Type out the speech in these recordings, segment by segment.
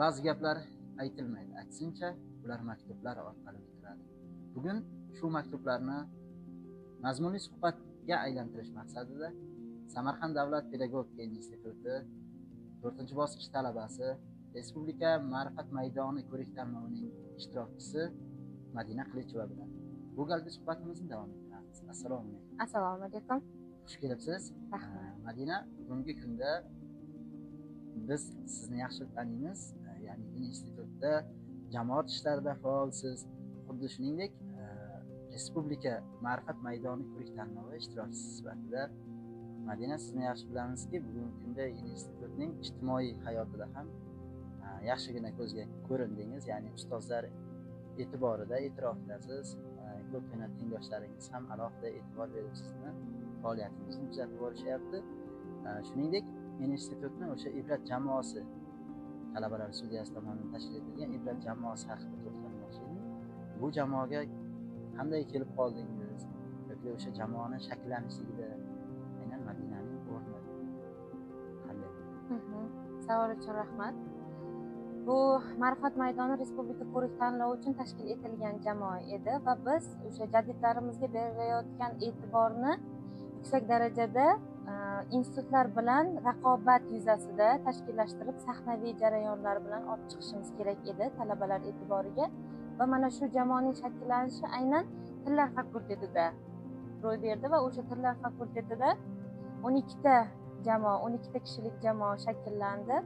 ba'zi gaplar aytilmaydi, aksincha ular maktublar orqali bitiladi. Bugun shu maktublarni mazmunli suhbatga aylantirish maqsadida Samarqand davlat pedagogika instituti 4-bosqich talabasi Respublika ma'rifat maydoni ko'rik-tanlovining ishtirokchisi Madina Qilichova bilan bu galgi suhbatimizni davom ettiramiz. Assalomu alaykum. Assalomu alaykum. Xush kelibsiz. Rahmat. Madina, bugungi kunda biz sizni yaxshi taniymiz. Ya'ni institutda jamoat ishlarida faolsiz. Xuddi shuningdek, Respublika ma'rifat maydoni ko'rik-tanlovi ishtirokchisi sifatida Madina, sizni yaxshi bilamizki, bugungi kunda institutning ijtimoiy hayotida ham yaxshigina ko'zga ko'rindingiz. Ya'ni ustozlar e'tiborida, e'tirofidasiz. Ko'pgina tengdoshlaringiz ham alohida e'tibor berib sizni faoliyatingizni kuzatib borishyapti. Shuningdek, institutni o'sha ibrat jamoasi, talabalar studiyasi tomonidan tashkil etilgan ibrat jamoasi haqida to'xtalmoqchi edim. Bu jamoaga qanday kelib qoldingiz yoki o'sha jamoani shakllanishligida aynan Madinaning o'rni qanday? Savol uchun rahmat. Bu Ma'rifat maydoni Respublika ko'rik-tanlovi uchun tashkil etilgan jamoa edi va biz o'sha jadidlarimizga berilayotgan e'tiborni yuksak darajada institutlar bilan raqobat yuzasida tashkillashtirib, sahnaviy jarayonlar bilan olib chiqishimiz kerak edi talabalar e'tiboriga va mana shu jamoaning shakllanishi aynan tillar fakultetida ro'y berdi va o'sha tillar fakultetida 12 kishilik jamoa shakllandi.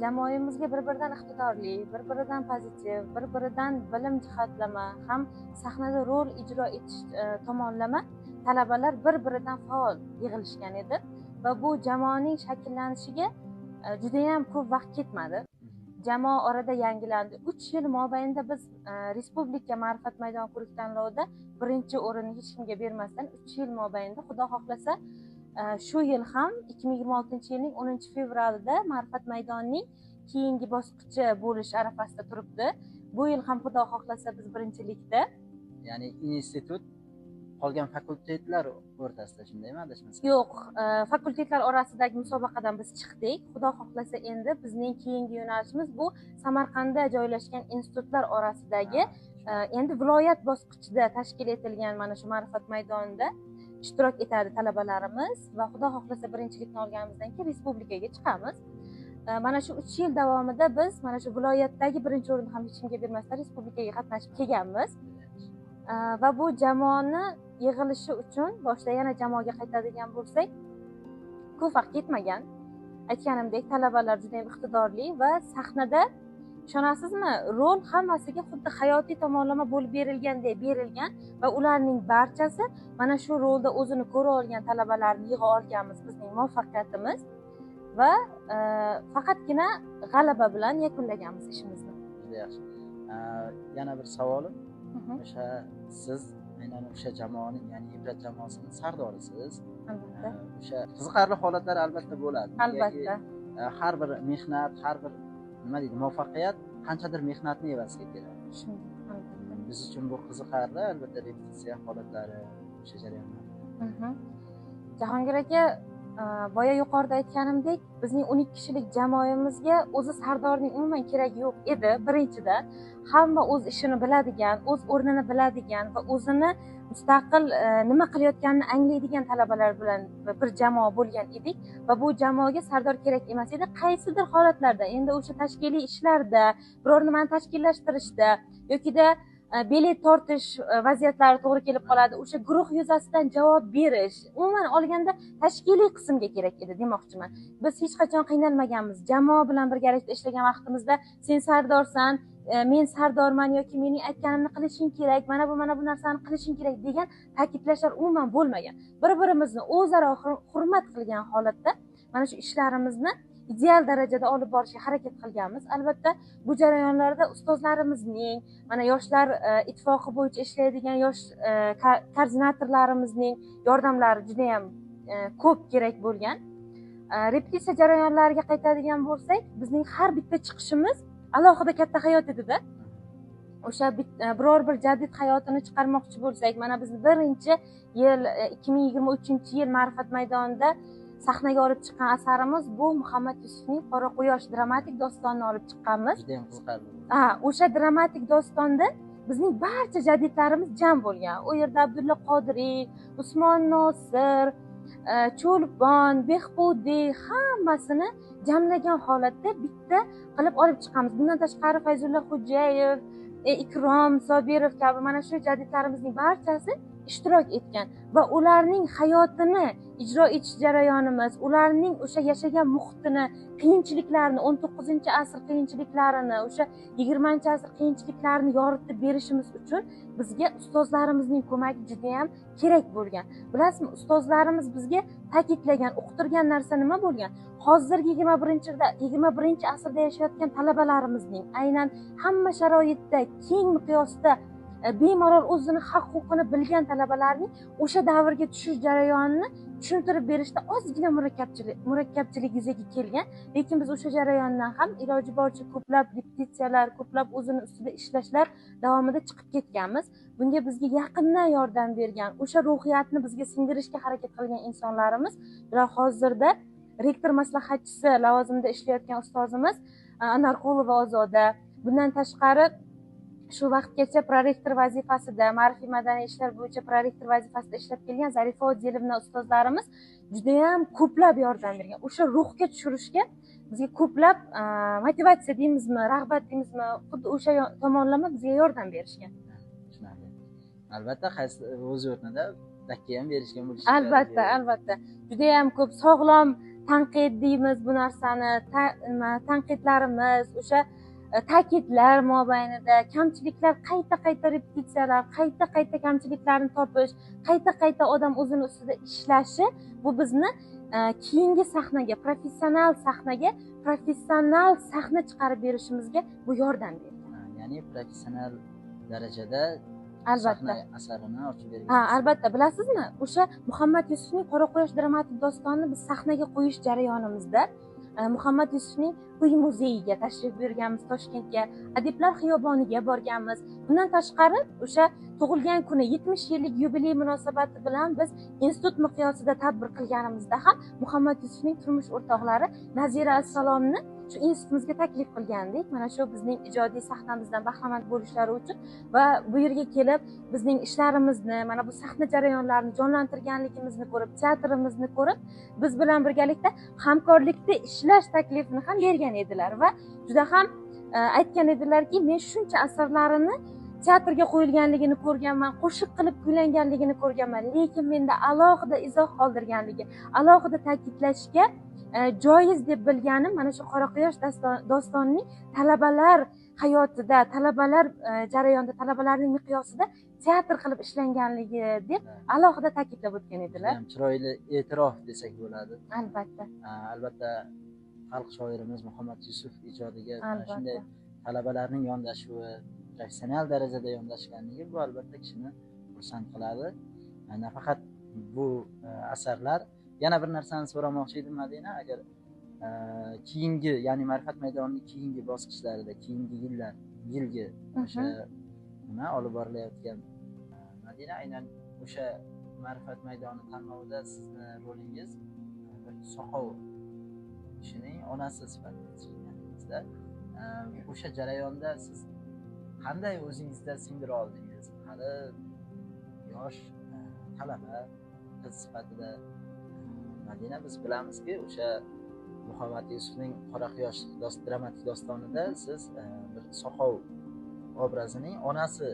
Jamoamizga bir-biridan iqtidorli, bir-biridan pozitiv, bir-biridan bilim jihatlama, ham sahnada rol ijro etish tomonlama talabalar bir-biridan faol yig'ilishgan edi va bu jamoaning shakllanishiga juda ham ko'p vaqt ketmadi. Jamoa orada yangilandi. 3 yil mobaynida biz Respublika ma'rifat maydoni ko'rik-tanlovida birinchi o'rinni hech kimga bermasdan 3 yil mobaynida Xudo xohlasa shu yil ham 2026-yilning 10-fevralida ma'rifat maydonining keyingi bosqichi bo'lish arafasida turibdi. Bu yil ham Xudo xohlasa biz birinchilikda. Ya'ni institut qolgan fakultetlar o'rtasida, shundaymi, adashmasam? Yo'q, fakultetlar orasidagi musobaqadan biz chiqdik. Xudo xohlasa endi bizning keyingi yo'nalishimiz bu Samarqandda joylashgan institutlar orasidagi endi viloyat bosqichida tashkil etilgan mana shu ma'rifat maydonida ishtirok etadi talabalarimiz va Xudo xohlasa birinchilikni olganimizdan keyin respublikaga chiqamiz. Mana shu 3 yil davomida biz mana shu viloyatdagi birinchi o'rinni ham hech kimga bermasdan respublikaga qatnashib kelganmiz. Va bu jamoani yig'ilishi uchun boshida yana jamoaga qaytadigan bo'lsak, ko'p vaqt ketmagan. Aytganimdek, talabalar juda ham iqtidorli va sahnada ishonasizmi, rol hammasiga xuddi hayotiy tomonlama bo'lib berilgan va ularning barchasi mana shu rolda o'zini ko'ra olgan talabalarni yig'a olganmiz bizning muvaffaqiyatimiz va faqatgina g'alaba bilan yakunlaganmiz ishimizni. Juda yaxshi. Yana bir savolim, o'sha siz aynan o'sha jamoaning, ya'ni ibrat jamoasining sardorisiz. Albatta. O'sha qiziqarli holatlar albatta bo'ladi. Albatta. Har bir mehnat, har bir muvaffaqiyat qanchadir mehnatni evaziga keladi. Albatta. Biz uchun bu qiziqarli, albatta repetitsiya holatlari, o'sha jarayonlar. Jahongir aka, boya yuqorida aytganimdek, bizning 12 kishilik jamoamizga o'zi sardorning umuman keragi yo'q edi. Birinchidan, hamma o'z ishini biladigan, o'z o'rnini biladigan va o'zini mustaqil nima qilayotganini anglaydigan talabalar bilan bir jamoa bo'lgan edik va bu jamoaga sardor kerak emas edi. Qaysidir holatlarda, endi o'sha tashkiliy ishlarda, biror nimani tashkillashtirishda yokida bilet tortish vaziyatlari to'g'ri kelib qoladi. O'sha guruh yuzasidan javob berish, umuman olganda tashkiliy qismga kerak edi demoqchiman. Biz hech qachon qiynalmaganmiz. Jamoa bilan birgalikda ishlagan vaqtimizda sen sardorsan, men sardorman yoki mening aytganimni qilishing kerak, mana bu narsani qilishing kerak degan ta'kidlashlar umuman bo'lmagan. Bir-birimizni o'zaro hurmat qilgan holatda mana shu ishlarimizni ideal darajada olib borishga harakat qilganmiz. Albatta, bu jarayonlarda ustozlarimizning, mana yoshlar ittifoqi bo'yicha ishlaydigan yosh koordinatorlarimizning yordamlari juda ham ko'p kerak bo'lgan. Repetitsiya jarayonlariga qaytadigan bo'lsak, bizning har bitta chiqishimiz alohida katta hayot edi-da. O'sha biror bir jadid hayotini chiqarmoqchi bo'lsak, mana biz birinchi yil 2023-yil ma'rifat maydonida sahnaga olib chiqqan asarimiz bu Muhammad Yusufning Qora quyosh dramatik dostonini olib chiqqanmiz. Juda ham qiziqarli. O'sha dramatik dostonda bizning barcha jadidlarimiz jam bo'lgan. U yerda Abdulla Qodiriy, Usmon Nosir, Cho'lpon, Behbudiy hammasini jamlagan holatda bitta qilib olib chiqamiz. Bundan tashqari Fayzulla Xo'jayev, Ikrom Sobirov kabi mana shu jadidlarimizning barchasi ishtirok etgan va ularning hayotini ijro etish jarayonimiz, ularning o'sha yashagan muhitini, qiyinchiliklarini, 19-asr qiyinchiliklarini, o'sha 20-asr qiyinchiliklarini yoritib berishimiz uchun bizga ustozlarimizning ko'magi juda ham kerak bo'lgan. Bilasizmi, ustozlarimiz bizga ta'kidlagan, o'qitirgan narsa nima bo'lgan? Hozirgi 21-asrda yashayotgan talabalarimizning aynan hamma sharoitda keng miqyosda bemalol o'zini haq-huquqini bilgan talabalarning o'sha davrga tushish jarayonini tushuntirib berishda ozgina murakkabchilik yuzaga kelgan, lekin biz o'sha jarayondan ham iloji boricha ko'plab repetitsiyalar, ko'plab o'zini ustida ishlashlar davomida chiqib ketganmiz. Bunga bizga yaqindan yordam bergan, o'sha ruhiyatni bizga singdirishga harakat qilgan insonlarimiz bular hozirda rektor maslahatchisi lavozimida ishlayotgan ustozimiz Anarqulova Ozoda, bundan tashqari shu vaqtgacha prorektor vazifasida, ma'rifiy madaniy ishlar bo'yicha prorektor vazifasida ishlab kelgan Zarifa Odilova ustozlarimiz juda ham ko'plab yordam bergan. O'sha ruhga tushirishga bizga ko'plab motivatsiya deymizmi, rag'bat deymizmi, xuddi o'sha tomonlama bizga yordam berishgan. Tushunarli. Albatta, o'z o'rnida dakka ham berishgan bo'lishi kerak. Albatta. Juda ham ko'p sog'lom tanqid deymiz bu narsani, tanqidlarimiz, o'sha ta'kidlar mobaynida kamchiliklar, qayta repetitsiyalar, qayta kamchiliklarni topish, qayta odam o'zini ustida ishlashi bu bizni keyingi sahnaga, professional sahna chiqarib berishimizga bu yordam berdi. Ya'ni professional darajada albatta asarini ochib bergan. Albatta, bilasizmi, o'sha Muhammad Yusufning Qora quyosh dramatik dostonini biz sahnaga qo'yish jarayonimizda Muhammad Yusufning uy muzeyiga tashrif buyurganmiz, Toshkentga, Adiblar xiyoboniga borganmiz. Bundan tashqari o'sha tug'ilgan kuni 70 yillik yubiley munosabati bilan biz institut miqyosida tadbir qilganimizda ham Muhammad Yusufning turmush o'rtoqlari Nazira Assalomni shu institutimizga taklif qilgandik. Mana shu bizning ijodiy sahnamizdan bahramand bo'lishlari uchun va bu yerga kelib bizning ishlarimizni, mana bu sahna jarayonlarini jonlantirganligimizni ko'rib, teatrimizni ko'rib, biz bilan birgalikda hamkorlikda ishlash taklifini ham bergan edilar va juda ham aytgan edilarki, men shuncha asarlarini teatrga qo'yilganligini ko'rganman, qo'shiq qilib kuylanganligini ko'rganman, lekin menda alohida izoh qoldirganligi, alohida ta'kidlashga joiz deb bilganim mana shu Qora quyosh dostonining talabalar hayotida, talabalar jarayonida, talabalarning miqyosida teatr qilib ishlanganligi deb alohida ta'kidlab o'tgan edilar. Chiroyli e'tirof desak bo'ladi. Albatta. Albatta, xalq shoirimiz Muhammad Yusuf ijodiga shunday talabalarning yondashuvi, professional darajada yondashganligi bu albatta kishini xursand qiladi. Nafaqat bu asarlar, yana bir narsani so'ramoqchi edim Madina, agar keyingi, ya'ni ma'rifat maydonining keyingi bosqichlarida, keyingi yilgi o'sha nima olib borilayotgan Madina, aynan o'sha ma'rifat maydoni tanlovida sizni rolingiz bir soqov kishining onasi sifatida chiqqaningizda, o'sha jarayonda siz qanday o'zingizda singdira oldingiz? Hali yosh talaba qiz sifatida Madina, biz bilamizki, o'sha Muhammad Yusufning Qora quyosh dramatik dostonida siz bir soqov obrazining onasi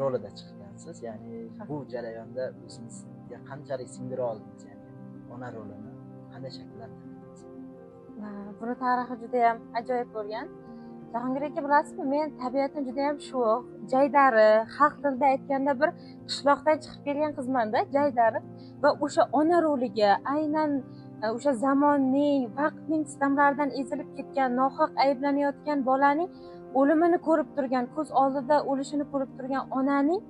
rolida chiqqansiz. Ya'ni bu jarayonda o'zingizga qanchalik singdira oldingiz, ya'ni ona rolini qanday shakllantirdingiz? Buni tarixi juda ham ajoyib bo'lgan. Jahongir aka, bilasizmi, men tabiatan juda ham sho'x, jaydari, xalq tilida aytganda bir qishloqdan chiqib kelgan qizmanda, jaydari va o'sha ona roliga aynan o'sha zamonning, vaqtning sitamlaridan ezilib ketgan, nohaq ayblanayotgan bolaning o'limini ko'rib turgan, ko'z oldida o'lishini ko'rib turgan onaning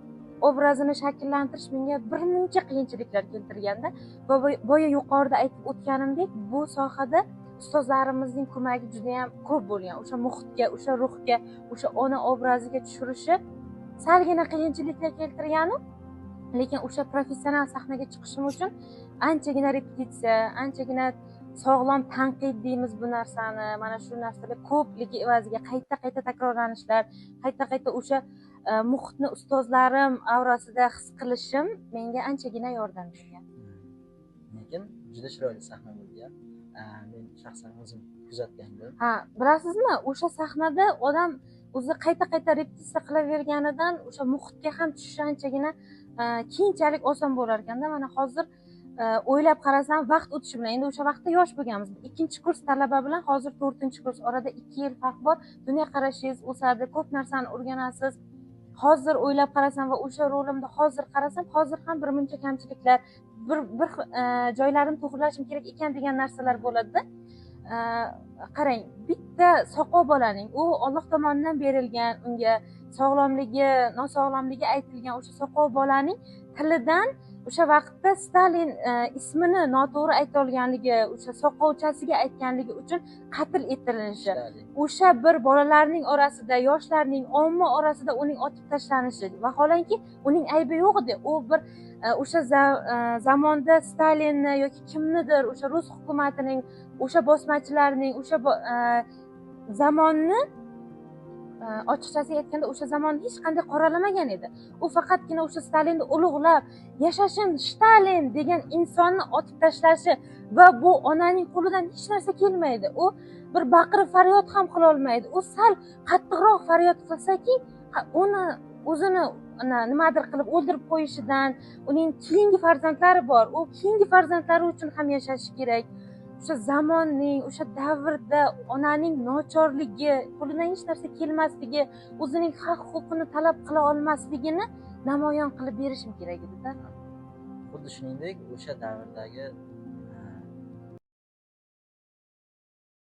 obrazini shakllantirish menga bir muncha qiyinchiliklar keltirganda va boya yuqorida aytib o'tganimdek, bu sohada ustozlarimizning ko'magi juda ham ko'p bo'lgan. O'sha muhitga, o'sha ruhga, o'sha ona obraziga tushirishi salgina qiyinchiliklar keltirgani, lekin o'sha professional sahnaga chiqishim uchun anchagina repetitsiya, anchagina sog'lom tanqid deymiz bu narsani. Mana shu narsalar ko'pligi evaziga qayta takrorlanishlar, qayta o'sha muhitni ustozlarim avrasida his qilishim menga anchagina yordam bergan. Lekin juda chiroyli sahna bo'lgan. Men shaxsan o'zim kuzatgandim. Ha, bilasizmi, o'sha sahnada odam o'zi qayta repetitsiya qilaverganidan o'sha muhitga ham tushishi anchagina keyinchalik oson bo'lar ekanda. Mana hozir o'ylab qarasam, vaqt o'tishi bilan, endi o'sha vaqtda yosh bo'lganmiz. 2-kurs talaba bilan hozir 4-kurs, orada 2 yil farq bor. Dunyoqarashingiz o'sadi, ko'p narsani o'rganasiz. Hozir o'ylab qarasam va o'sha rolimda hozir qarasam, hozir ham birmuncha kamchiliklar, bir joylarim to'g'rilashim kerak ekan degan narsalar bo'ladi-da. Qarang, bitta soqov bolaning, u Alloh tomonidan berilgan, unga sog'lomligi, nosog'lomligi aytilgan o'sha soqov bolaning tilidan o'sha vaqtda Stalin ismini noto'g'ri ayta olganligi, o'sha soqovchasiga aytganligi uchun qatl etilishi, o'sha bir bolalarning orasida, yoshlarning, omma orasida uning otib tashlanishi, vaholanki uning aybi yo'q edi. U bir o'sha zamonda Stalinni yoki kimnidir, o'sha rus hukumatining, o'sha bosmachilarning, o'sha zamonni ochiqchasiga aytganda o'sha zamonni hech qanday qoralamagan edi. U faqatgina o'sha Stalinni ulug'lab, yashashin Stalin degan insonni otib tashlashi va bu onaning qo'lidan hech narsa kelmaydi. U bir baqirib faryod ham qila olmaydi. U sal qattiqroq faryod qilsaki, uni o'zini nimadir qilib o'ldirib qo'yishidan, uning keyingi farzandlari bor. U keyingi farzandlari uchun ham yashashi kerak. O'sha zamonning, o'sha davrda onaning nochorligi, qo'lidan hech narsa kelmasligi, o'zining haq-huquqini talab qila olmasligini namoyon qilib berishim kerak edi-da. Xuddi shuningdek, o'sha davrdagi